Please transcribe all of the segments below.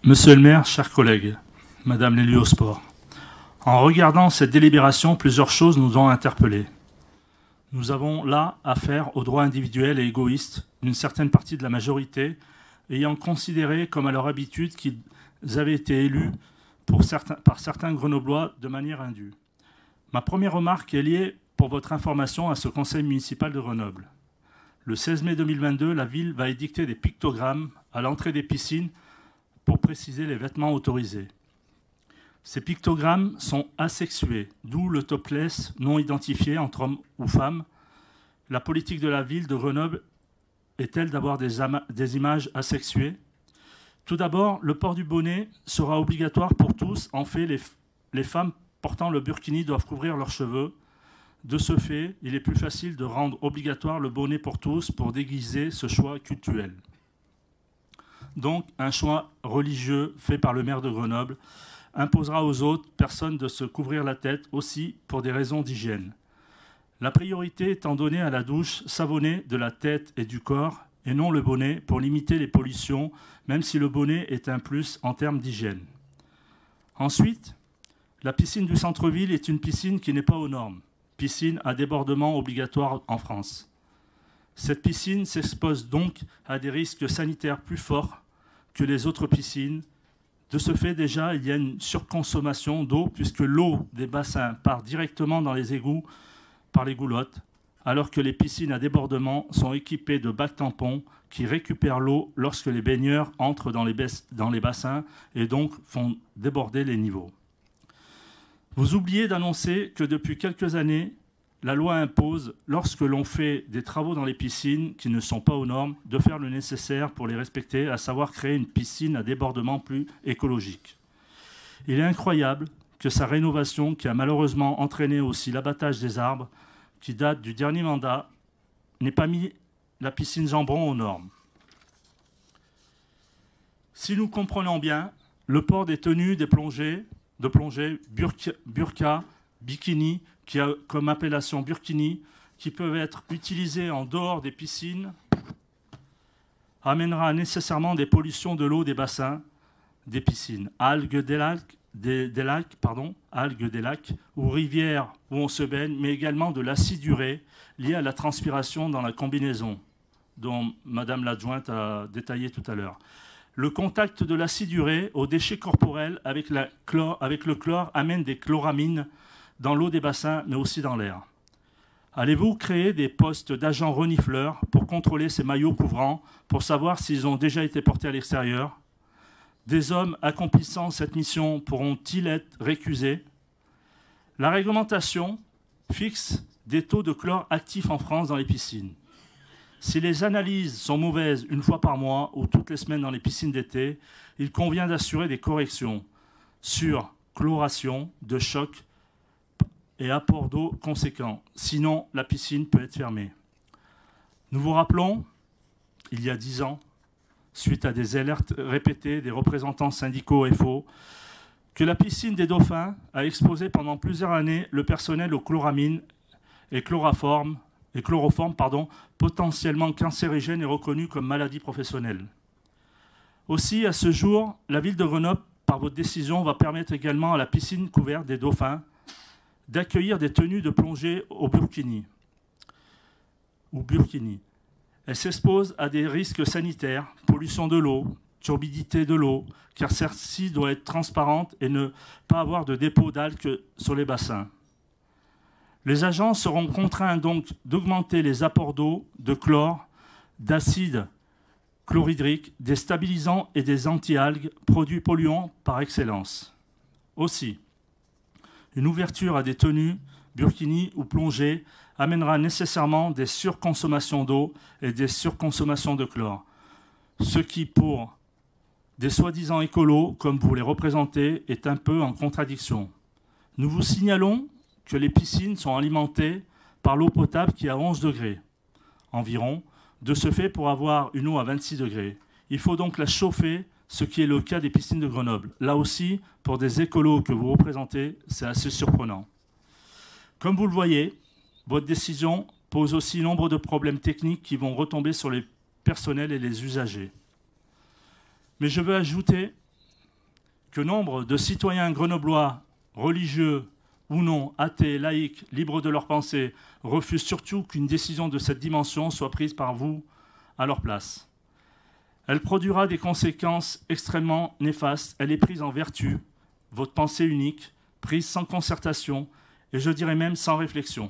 Monsieur le maire, chers collègues, Madame l'élu au sport, en regardant cette délibération, plusieurs choses nous ont interpellés. Nous avons là affaire aux droits individuels et égoïstes d'une certaine partie de la majorité, ayant considéré comme à leur habitude qu'ils avaient été élus par certains Grenoblois de manière indue. Ma première remarque est liée, pour votre information, à ce conseil municipal de Grenoble. Le 16 mai 2022, la ville va édicter des pictogrammes à l'entrée des piscines pour préciser les vêtements autorisés. Ces pictogrammes sont asexués, d'où le topless non identifié entre hommes ou femmes. La politique de la ville de Grenoble est-elle d'avoir des images asexuées? Tout d'abord, le port du bonnet sera obligatoire pour tous. En fait, les femmes portant le burkini doivent couvrir leurs cheveux. De ce fait, il est plus facile de rendre obligatoire le bonnet pour tous pour déguiser ce choix cultuel. Donc, un choix religieux fait par le maire de Grenoble imposera aux autres personnes de se couvrir la tête aussi pour des raisons d'hygiène. La priorité étant donnée à la douche savonnée de la tête et du corps et non le bonnet pour limiter les pollutions, même si le bonnet est un plus en termes d'hygiène. Ensuite, la piscine du centre-ville est une piscine qui n'est pas aux normes. Piscine à débordement obligatoire en France. Cette piscine s'expose donc à des risques sanitaires plus forts que les autres piscines. De ce fait, déjà, il y a une surconsommation d'eau puisque l'eau des bassins part directement dans les égouts par les goulottes, alors que les piscines à débordement sont équipées de bacs tampons qui récupèrent l'eau lorsque les baigneurs entrent dans les bassins et donc font déborder les niveaux. Vous oubliez d'annoncer que depuis quelques années, la loi impose, lorsque l'on fait des travaux dans les piscines qui ne sont pas aux normes, de faire le nécessaire pour les respecter, à savoir créer une piscine à débordement plus écologique. Il est incroyable que sa rénovation, qui a malheureusement entraîné aussi l'abattage des arbres, qui date du dernier mandat, n'ait pas mis la piscine Jambon aux normes. Si nous comprenons bien, le port des tenues de plongée, burqa, bikini, qui a comme appellation burkini, qui peuvent être utilisés en dehors des piscines, amènera nécessairement des pollutions de l'eau des bassins des piscines, algues des lacs ou rivières où on se baigne, mais également de l'aciduré lié à la transpiration dans la combinaison, dont Madame l'adjointe a détaillé tout à l'heure. Le contact de l'aciduré aux déchets corporels avec le chlore amène des chloramines dans l'eau des bassins, mais aussi dans l'air. Allez-vous créer des postes d'agents renifleurs pour contrôler ces maillots couvrants, pour savoir s'ils ont déjà été portés à l'extérieur? Des hommes accomplissant cette mission pourront-ils être récusés? La réglementation fixe des taux de chlore actifs en France dans les piscines. Si les analyses sont mauvaises une fois par mois ou toutes les semaines dans les piscines d'été, il convient d'assurer des corrections sur chloration, de choc et apport d'eau conséquent. Sinon, la piscine peut être fermée. Nous vous rappelons, il y a 10 ans, suite à des alertes répétées des représentants syndicaux FO, que la piscine des Dauphins a exposé pendant plusieurs années le personnel aux chloramines et chloroformes, potentiellement cancérigènes et reconnus comme maladies professionnelles. Aussi, à ce jour, la ville de Grenoble, par votre décision, va permettre également à la piscine couverte des Dauphins d'accueillir des tenues de plongée au burkini. Elle s'expose à des risques sanitaires, pollution de l'eau, turbidité de l'eau, car celle-ci doit être transparente et ne pas avoir de dépôt d'algues sur les bassins. Les agents seront contraints donc d'augmenter les apports d'eau, de chlore, d'acide chlorhydrique, des stabilisants et des anti-algues, produits polluants par excellence. Aussi, une ouverture à des tenues, burkini ou plongée amènera nécessairement des surconsommations d'eau et des surconsommations de chlore. Ce qui, pour des soi-disant écolos, comme vous les représentez, est un peu en contradiction. Nous vous signalons que les piscines sont alimentées par l'eau potable qui est à 11 degrés environ. De ce fait, pour avoir une eau à 26 degrés, il faut donc la chauffer, ce qui est le cas des piscines de Grenoble. Là aussi, pour des écolos que vous représentez, c'est assez surprenant. Comme vous le voyez, votre décision pose aussi nombre de problèmes techniques qui vont retomber sur les personnels et les usagers. Mais je veux ajouter que nombre de citoyens grenoblois, religieux ou non, athées, laïcs, libres de leur pensée, refusent surtout qu'une décision de cette dimension soit prise par vous à leur place. Elle produira des conséquences extrêmement néfastes. Elle est prise en vertu, votre pensée unique, prise sans concertation et je dirais même sans réflexion.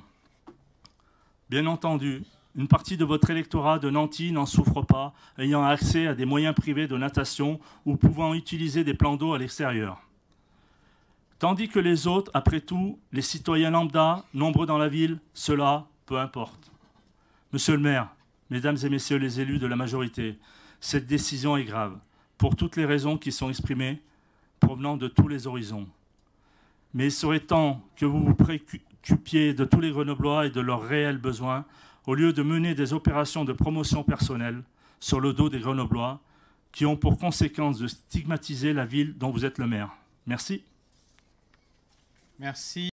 Bien entendu, une partie de votre électorat de nantis n'en souffre pas, ayant accès à des moyens privés de natation ou pouvant utiliser des plans d'eau à l'extérieur. Tandis que les autres, après tout, les citoyens lambda, nombreux dans la ville, cela, peu importe. Monsieur le maire, mesdames et messieurs les élus de la majorité, cette décision est grave, pour toutes les raisons qui sont exprimées, provenant de tous les horizons. Mais il serait temps que vous vous préoccupiez de tous les Grenoblois et de leurs réels besoins, au lieu de mener des opérations de promotion personnelle sur le dos des Grenoblois, qui ont pour conséquence de stigmatiser la ville dont vous êtes le maire. Merci. Merci.